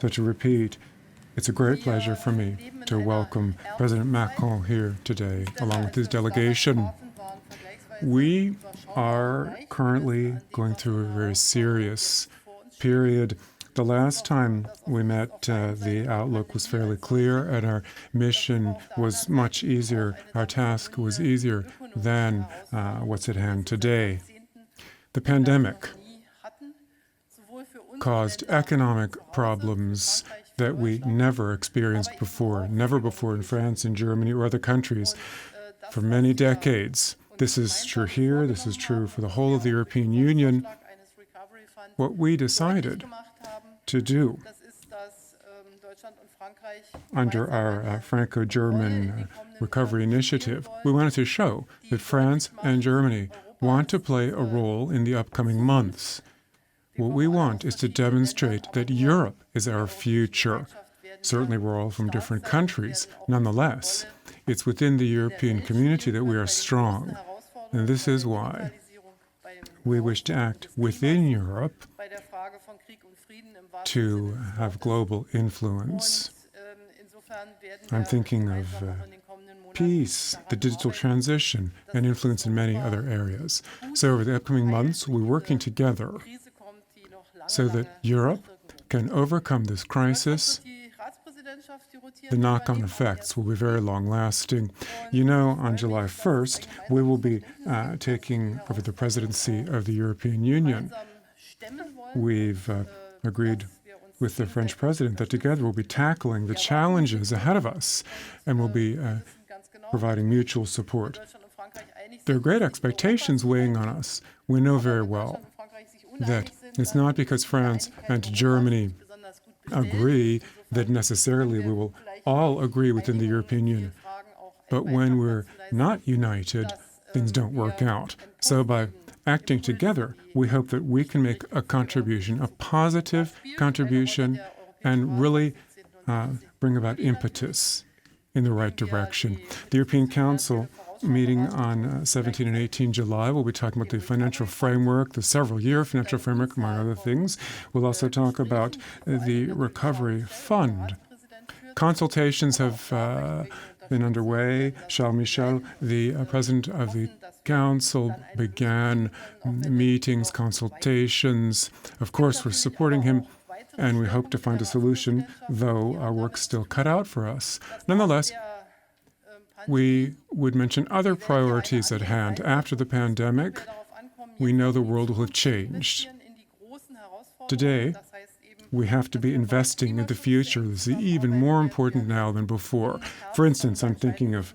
So to repeat, it's a great pleasure for me to welcome President Macron here today, along with his delegation. We are currently going through a very serious period. The last time we met, the outlook was fairly clear, and our mission was much easier. Our task was easier than what's at hand today. The pandemic caused economic problems that we never experienced before, never before in France and Germany or other countries for many decades. This is true here, this is true for the whole of the European Union. What we decided to do under our Franco-German recovery initiative, we wanted to show that France and Germany want to play a role in the upcoming months. What we want is to demonstrate that Europe is our future. Certainly we're all from different countries. Nonetheless, it's within the European community that we are strong. And this is why we wish to act within Europe to have global influence. I'm thinking of peace, the digital transition, and influence in many other areas. So over the upcoming months, we're working together so that Europe can overcome this crisis. The knock-on effects will be very long-lasting. You know, on July 1st, we will be taking over the presidency of the European Union. We've agreed with the French president that together we'll be tackling the challenges ahead of us, and we'll be providing mutual support. There are great expectations weighing on us. We know very well that it's not because France and Germany agree that necessarily we will all agree within the European Union. But when we're not united, things don't work out. So by acting together, we hope that we can make a contribution, a positive contribution, and really bring about impetus in the right direction. The European Council meeting on 17 and 18 July. We'll be talking about the financial framework, the several-year financial framework, among other things. We'll also talk about the recovery fund. Consultations have been underway. Charles Michel, the president of the Council, began meetings, consultations. Of course, we're supporting him, and we hope to find a solution, though our work's still cut out for us. Nonetheless, we would mention other priorities at hand. After the pandemic, we know the world will have changed. Today, we have to be investing in the future. This is even more important now than before. For instance, I'm thinking of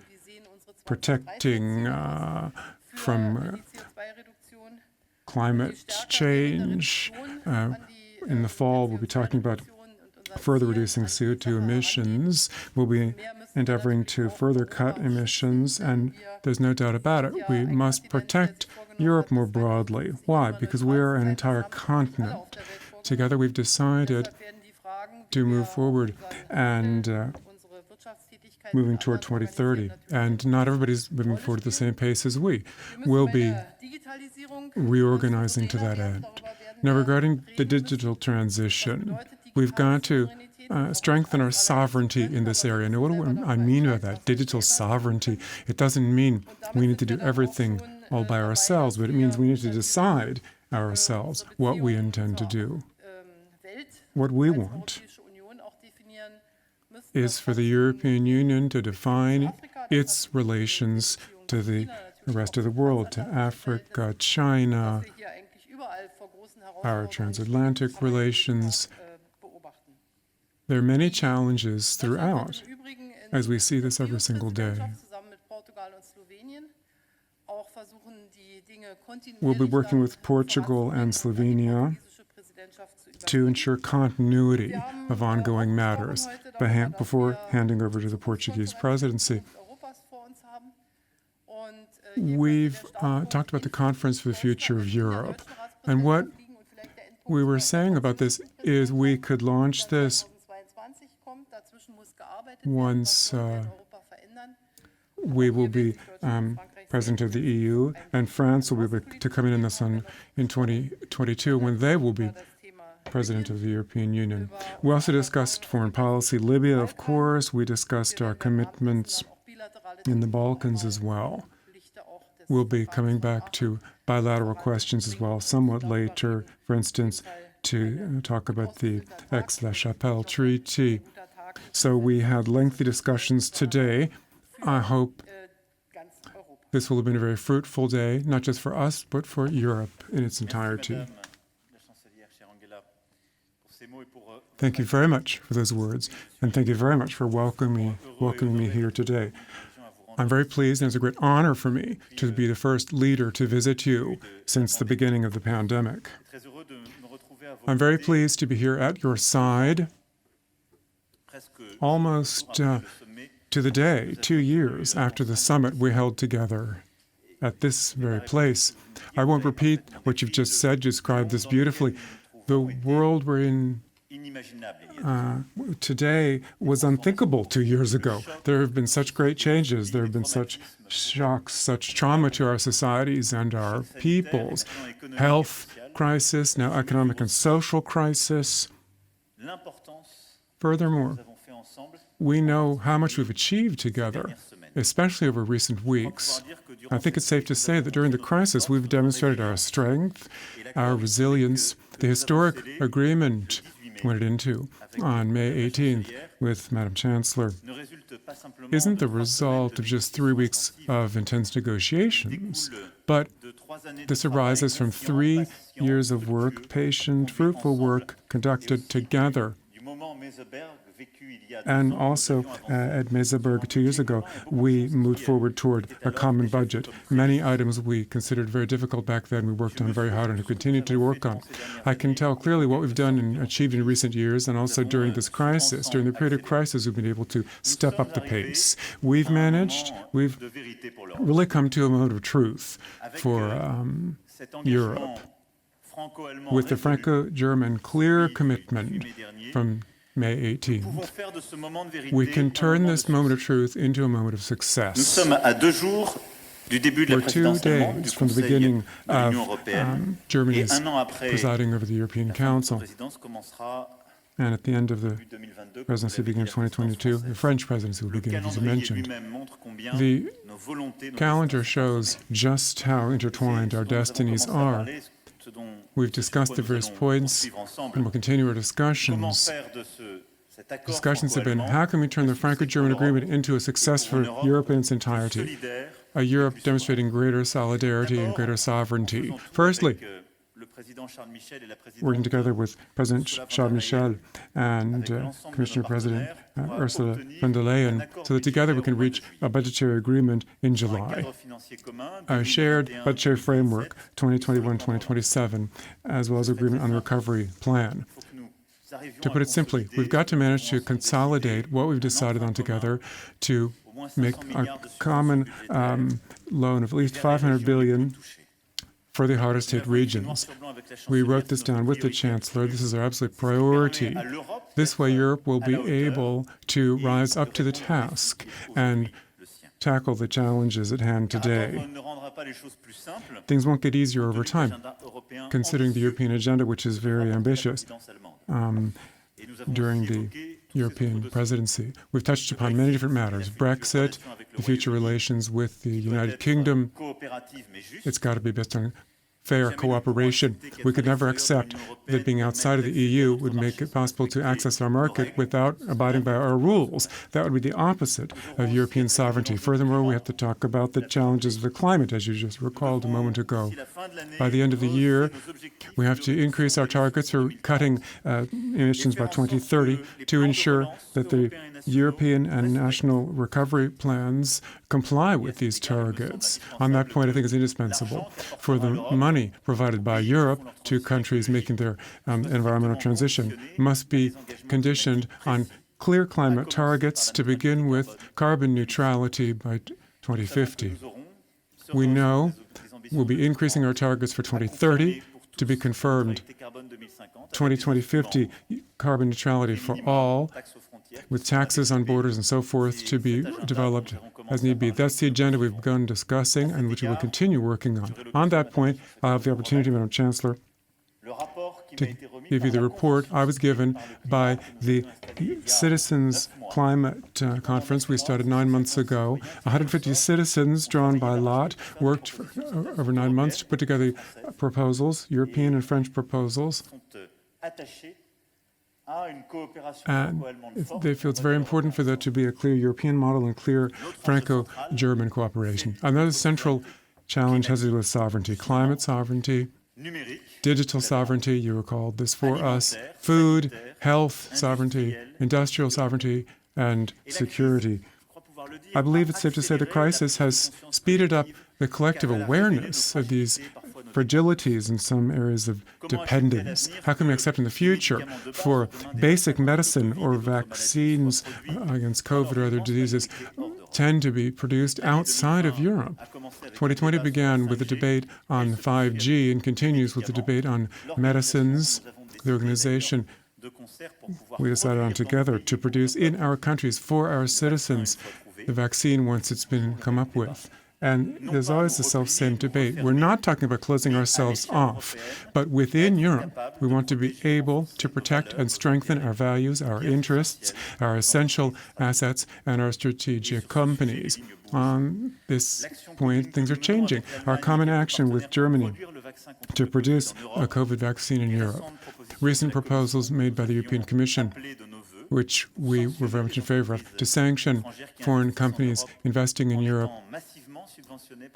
protecting from climate change. In the fall, we'll be talking about further reducing CO2 emissions. We'll be endeavoring to further cut emissions, and there's no doubt about it. We must protect Europe more broadly. Why? Because we're an entire continent. Together we've decided to move forward and moving toward 2030. And not everybody's moving forward at the same pace as we. We'll be reorganizing to that end. Now, regarding the digital transition, we've got to strengthen our sovereignty in this area. Now, what do I mean by that? Digital sovereignty. It doesn't mean we need to do everything all by ourselves, but it means we need to decide ourselves what we intend to do. What we want is for the European Union to define its relations to the rest of the world, to Africa, China, our transatlantic relations. There are many challenges throughout, as we see this every single day. We'll be working with Portugal and Slovenia to ensure continuity of ongoing matters before handing over to the Portuguese presidency. We've talked about the Conference for the Future of Europe, and what we were saying about this is we could launch this once we will be president of the EU, and France will be able to come in this in 2022 when they will be President of the European Union. We also discussed foreign policy, Libya, of course. We discussed our commitments in the Balkans as well. We'll be coming back to bilateral questions as well somewhat later, for instance, to talk about the Aix-la-Chapelle Treaty. So we had lengthy discussions today. I hope this will have been a very fruitful day, not just for us, but for Europe in its entirety. Thank you very much for those words, and thank you very much for welcoming me here today. I'm very pleased, and it's a great honor for me to be the first leader to visit you since the beginning of the pandemic. I'm very pleased to be here at your side, almost to the day, 2 years after the summit we held together at this very place. I won't repeat what you've just said, you described this beautifully. The world we're in today was unthinkable 2 years ago. There have been such great changes. There have been such shocks, such trauma to our societies and our peoples. Health crisis, now economic and social crisis. Furthermore, we know how much we've achieved together, especially over recent weeks. I think it's safe to say that during the crisis, we've demonstrated our strength, our resilience. The historic agreement we went into on May 18th with Madam Chancellor isn't the result of just 3 weeks of intense negotiations, but this arises from 3 years of work, patient, fruitful work conducted together. And also at Meseberg 2 years ago, we moved forward toward a common budget. Many items we considered very difficult back then, we worked on very hard and have continued to work on. I can tell clearly what we've done and achieved in recent years, and also during this crisis. During the period of crisis, we've been able to step up the pace. We've really come to a moment of truth for Europe, with the Franco-German clear commitment from May 18th. We can turn this moment of truth into a moment of success. We're 2 days from the beginning of Germany's presiding over the European Council. And at the end of the presidency beginning of 2022, the French presidency will begin, as you mentioned. The calendar shows just how intertwined our destinies are. We've discussed the various points, and we'll continue our discussions. Discussions have been, how can we turn the Franco-German agreement into a success for Europe in its entirety? A Europe demonstrating greater solidarity and greater sovereignty. Firstly, working together with President Charles Michel and Commissioner President Ursula von der Leyen, so that together we can reach a budgetary agreement in July. A shared budgetary framework, 2021-2027, as well as agreement on the recovery plan. To put it simply, we've got to manage to consolidate what we've decided on together to make a common loan of at least 500 billion for the hardest hit regions. We wrote this down with the Chancellor. This is our absolute priority. This way, Europe will be able to rise up to the task and tackle the challenges at hand today. Things won't get easier over time, considering the European agenda, which is very ambitious. During the European presidency, we've touched upon many different matters. Brexit, the future relations with the United Kingdom. It's got to be based on fair cooperation. We could never accept that being outside of the EU would make it possible to access our market without abiding by our rules. That would be the opposite of European sovereignty. Furthermore, we have to talk about the challenges of the climate, as you just recalled a moment ago. By the end of the year, we have to increase our targets for cutting emissions by 2030 to ensure that the European and national recovery plans comply with these targets. On that point, I think it's indispensable for the money provided by Europe to countries making their environmental transition must be conditioned on clear climate targets, to begin with carbon neutrality by 2050. We know we'll be increasing our targets for 2030 to be confirmed. 2050 carbon neutrality for all, with taxes on borders and so forth to be developed as need be. That's the agenda we've begun discussing and which we will continue working on. On that point, I'll have the opportunity, Madam Chancellor, to give you the report I was given by the Citizens Climate Conference we started 9 months ago. 150 citizens drawn by lot worked for over 9 months to put together proposals, European and French proposals. And they feel it's very important for there to be a clear European model and clear Franco-German cooperation. Another central challenge has to do with sovereignty, climate sovereignty, digital sovereignty, you recalled this for us, food, health sovereignty, industrial sovereignty, and security. I believe it's safe to say the crisis has speeded up the collective awareness of these fragilities in some areas of dependence. How can we accept in the future for basic medicine or vaccines against COVID or other diseases tend to be produced outside of Europe? 2020 began with a debate on 5G and continues with the debate on medicines. The organization we decided on together to produce in our countries for our citizens the vaccine once it's been come up with. And there's always the self-same debate. We're not talking about closing ourselves off, but within Europe, we want to be able to protect and strengthen our values, our interests, our essential assets, and our strategic companies. On this point, things are changing. Our common action with Germany to produce a COVID vaccine in Europe. Recent proposals made by the European Commission, which we were very much in favor of, to sanction foreign companies investing in Europe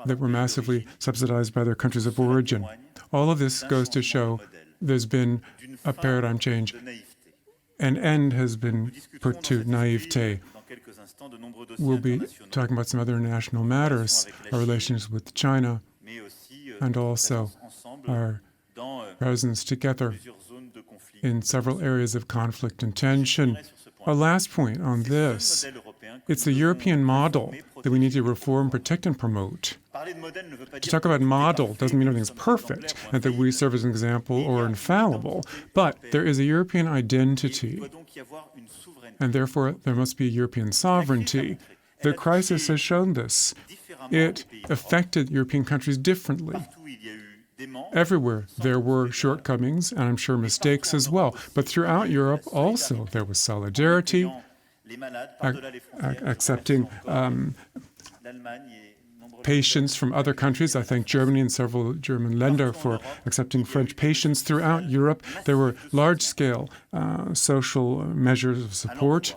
that were massively subsidized by their countries of origin. All of this goes to show there's been a paradigm change. An end has been put to naivete. We'll be talking about some other international matters, our relations with China, and also our presence together in several areas of conflict and tension. A last point on this. It's the European model that we need to reform, protect, and promote. To talk about model doesn't mean everything's perfect and that we serve as an example or infallible, but there is a European identity, and therefore there must be European sovereignty. The crisis has shown this. It affected European countries differently. Everywhere there were shortcomings, and I'm sure mistakes as well, but throughout Europe also there was solidarity, accepting patients from other countries. I thank Germany and several German Länder for accepting French patients throughout Europe. There were large-scale social measures of support,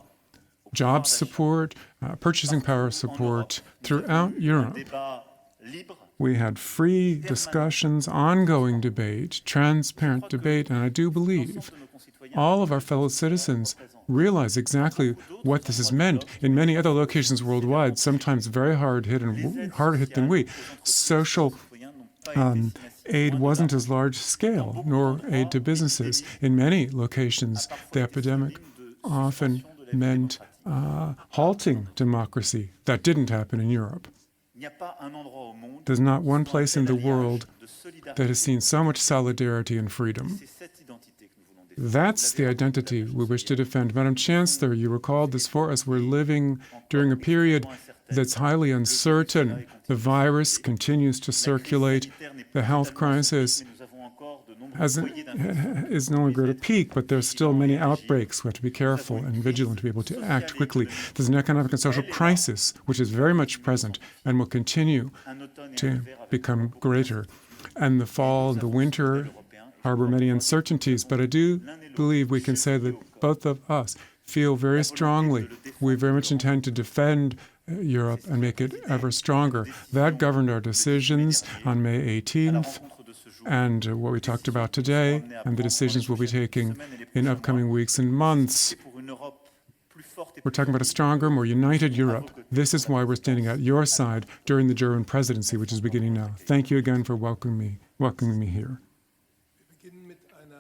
job support, purchasing power support throughout Europe. We had free discussions, ongoing debate, transparent debate, and I do believe all of our fellow citizens realize exactly what this has meant. In many other locations worldwide, sometimes very hard hit and harder hit than we, social aid wasn't as large scale, nor aid to businesses. In many locations, the epidemic often meant halting democracy. That didn't happen in Europe. There's not one place in the world that has seen so much solidarity and freedom. That's the identity we wish to defend. Madam Chancellor, you recalled this for us. We're living during a period that's highly uncertain. The virus continues to circulate. The health crisis is no longer at a peak, but there's still many outbreaks. We have to be careful and vigilant to be able to act quickly. There's an economic and social crisis, which is very much present and will continue to become greater. And the fall and the winter harbor many uncertainties, but I do believe we can say that both of us feel very strongly. We very much intend to defend Europe and make it ever stronger. That governed our decisions on May 18th and what we talked about today and the decisions we'll be taking in upcoming weeks and months. We're talking about a stronger, more united Europe. This is why we're standing at your side during the German presidency, which is beginning now. Thank you again for welcoming me here.